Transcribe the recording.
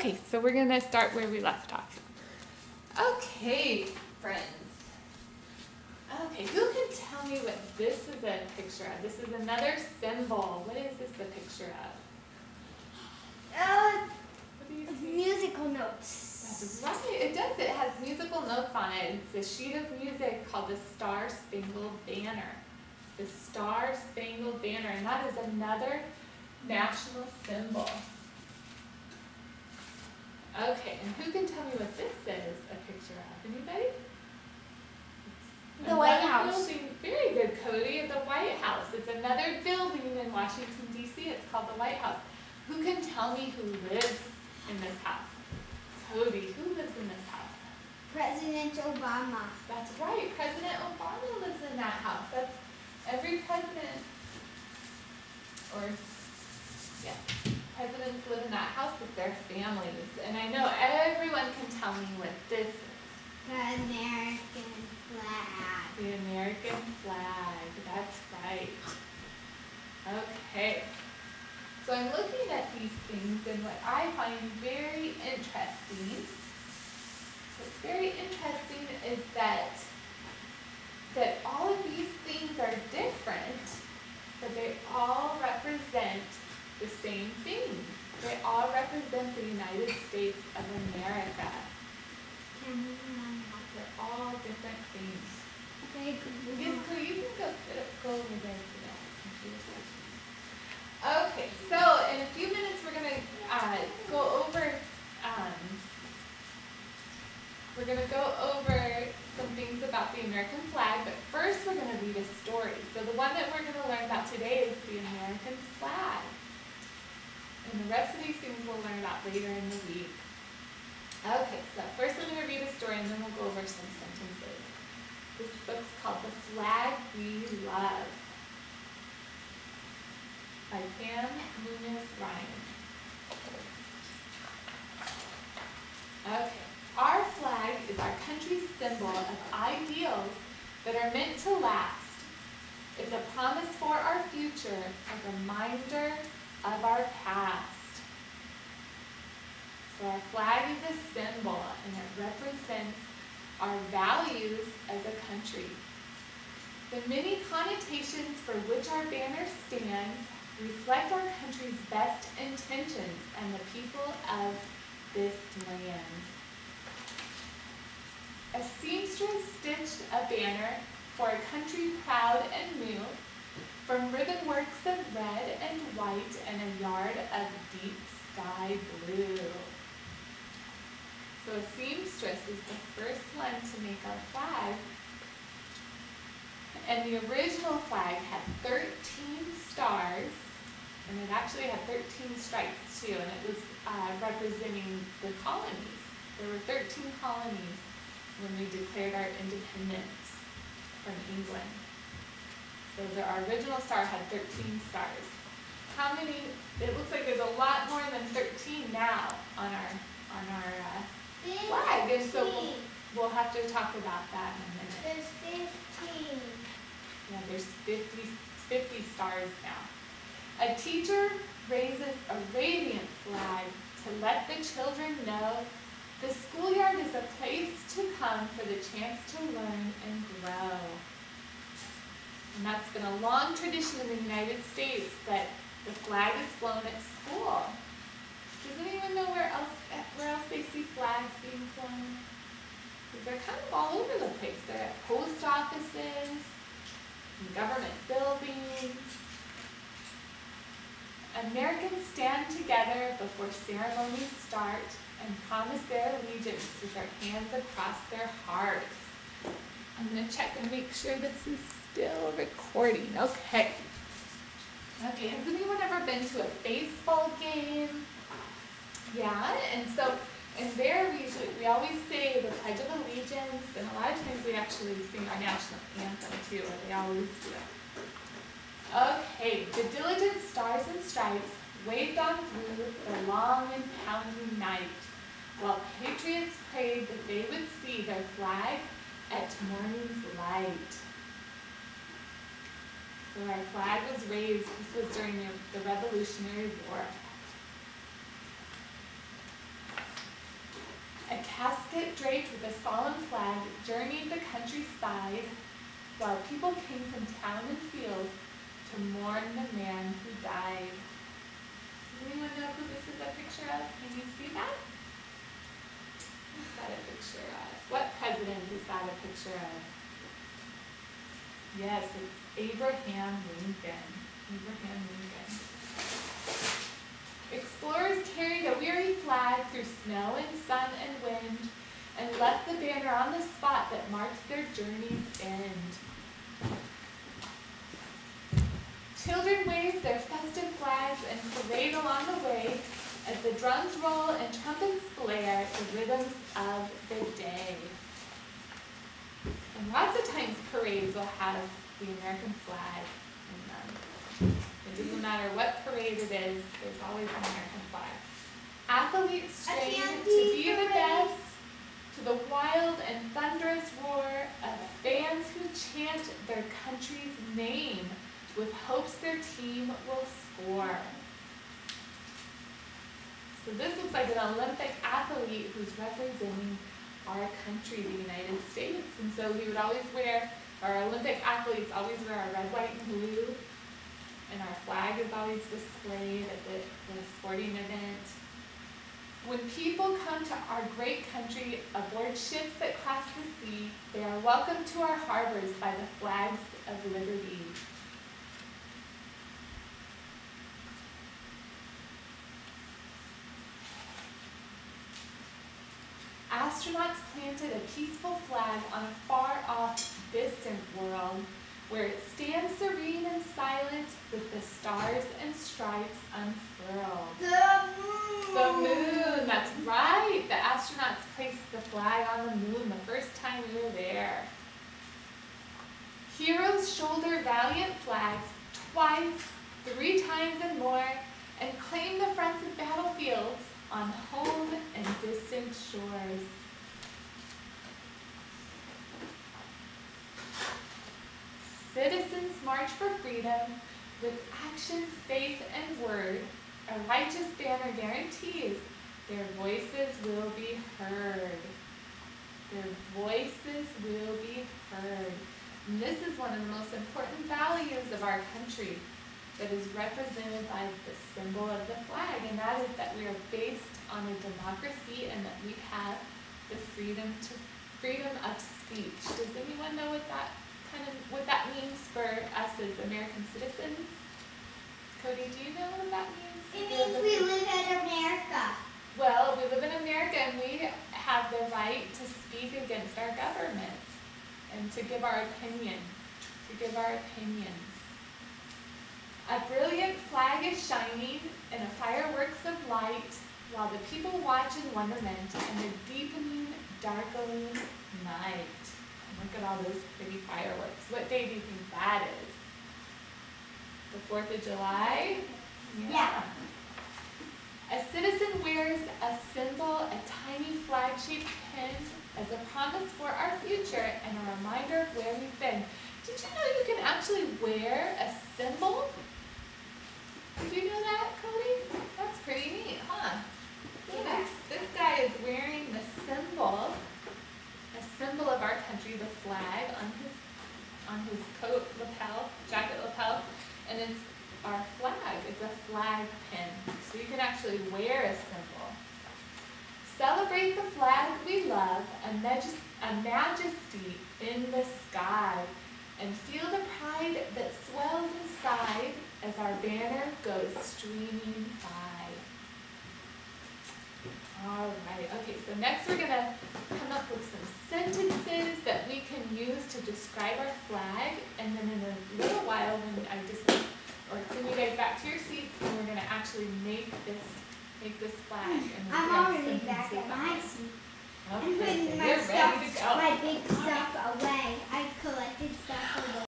Okay, so we're going to start where we left off. Okay, friends. Okay, who can tell me what this is a picture of? This is another symbol. What is this a picture of? What do you see? Musical notes. That's right, it does. It has musical notes on it. It's a sheet of music called the Star Spangled Banner. The Star Spangled Banner, and that is another national symbol. Okay, and who can tell me what this is a picture of? Anybody? The White House. Building. Very good, Cody. The White House. It's another building in Washington, D.C. It's called the White House. Who can tell me who lives in this house? Cody, who lives in this house? President Obama. That's right. President Obama lives in that house. That's every president, or, yeah. Presidents live in that house with their families. And I know everyone can tell me what this is. The American flag. The American flag. That's right. Okay. So I'm looking at these things, and what I find very interesting, what's very interesting is that all of these things are different, but they all represent the same thing. They all represent the United States of America. They're all different things. Okay, Yes, so you can go over there to that computer section. Okay, so in a few minutes we're gonna go over some things about the American flag, but first we're gonna read a story. So the one that we're gonna learn about today is the American flag. And the rest of these things we'll learn about later in the week. Okay, so first I'm going to read a story and then we'll go over some sentences. This book's called The Flag We Love by Pam Munoz Ryan. Okay, our flag is our country's symbol of ideals that are meant to last. It's a promise for our future, a reminder of our past. So our flag is a symbol and it represents our values as a country. The many connotations for which our banner stands reflect our country's best intentions and the people of this land. A seamstress stitched a banner for a country proud and new, from ribbon works of red and white and a yard of deep sky blue. So a seamstress is the first one to make our flag. And the original flag had 13 stars, and it actually had 13 stripes too, and it was representing the colonies. There were 13 colonies when we declared our independence from England. So our original star had 13 stars. How many? It looks like there's a lot more than 13 now on our flag, and so we'll have to talk about that in a minute. There's 15. Yeah, there's 50 stars now. A teacher raises a radiant flag to let the children know the schoolyard is a place to come for the chance to learn and grow. And that's been a long tradition in the United States that the flag is flown at school. Does anyone know where else they see flags being flown? Because they're kind of all over the place. They're at post offices, in government buildings. Americans stand together before ceremonies start and promise their allegiance with their hands across their hearts. I'm going to check and make sure this is still recording. Okay. Okay, has anyone ever been to a baseball game? Yeah, and there we always say the Pledge of Allegiance, and a lot of times we actually sing our national anthem too, or they always do it. Okay, the diligent stars and stripes waved on through the long and pounding night, while patriots prayed that they would see their flag at morning's light. So our flag was raised, this was during the Revolutionary War. casket draped with a solemn flag journeyed the countryside, while people came from town and field to mourn the man who died. Does anyone know who this is a picture of? Can you see that? What's that a picture of? What president is that a picture of? Yes, it's Abraham Lincoln. Abraham Lincoln. Explorers carried a weary flag through snow and sun and wind and left the banner on the spot that marked their journey's end. Children waved their festive flags and parade along the way as the drums roll and trumpets blare the rhythms of the day. And lots of times parades will have the American flag in them. It doesn't matter what parade it is, there's always an American flag. Athletes train to be the best, to the wild and thunderous roar of fans who chant their country's name with hopes their team will score. So this looks like an Olympic athlete who's representing our country, the United States. And so he would always wear, our Olympic athletes always wear our red, white, and blue. And our flag is always displayed at the sporting event. When people come to our great country aboard ships that cross the sea, they are welcomed to our harbors by the flags of liberty. Astronauts planted a peaceful flag on a far-off, distant world where it stands serene and silent with the stars and stripes unfurled. The moon! The moon, that's right. The astronauts placed the flag on the moon the first time we were there. Heroes shoulder valiant flags twice, 3 times and more, and claim the fronts of battlefields on home and distant shores. Citizens march for freedom with action, faith, and word. A righteous banner guarantees their voices will be heard. Their voices will be heard. And this is one of the most important values of our country that is represented by the symbol of the flag, and that is that we are based on a democracy and that we have the freedom of speech. Does anyone know what that means for us as American citizens? Cody, do you know what that means? It means we live in America. Well, we live in America and we have the right to speak against our government and to give our opinion, A brilliant flag is shining in a fireworks of light while the people watch in wonderment in the deepening, darkening night. And look at all those pretty fireworks. What day do you think that is? The 4th of July? Yeah. A citizen wears a symbol, a tiny flag-shaped pin, as a promise for our future and a reminder of where we've been. Did you know you can actually wear a symbol? Did you know that, Cody? That's pretty neat, huh? Yeah. This guy is wearing the symbol, a symbol of our country, the flag, on his coat lapel, jacket lapel, and it's our flag. It's a flag pin, so you can actually wear a symbol. Celebrate the flag we love, a majesty in the sky, and feel the pride that swells inside as our banner goes streaming by. All right, okay, so next we're gonna come up with some sentences that we can use to describe our flag, and then in a little while when send you guys back to your seats, and we're gonna actually make this flag. And I'm already back at my seat. Okay, I'm putting so my you're ready to go. my big stuff away. I collected stuff away.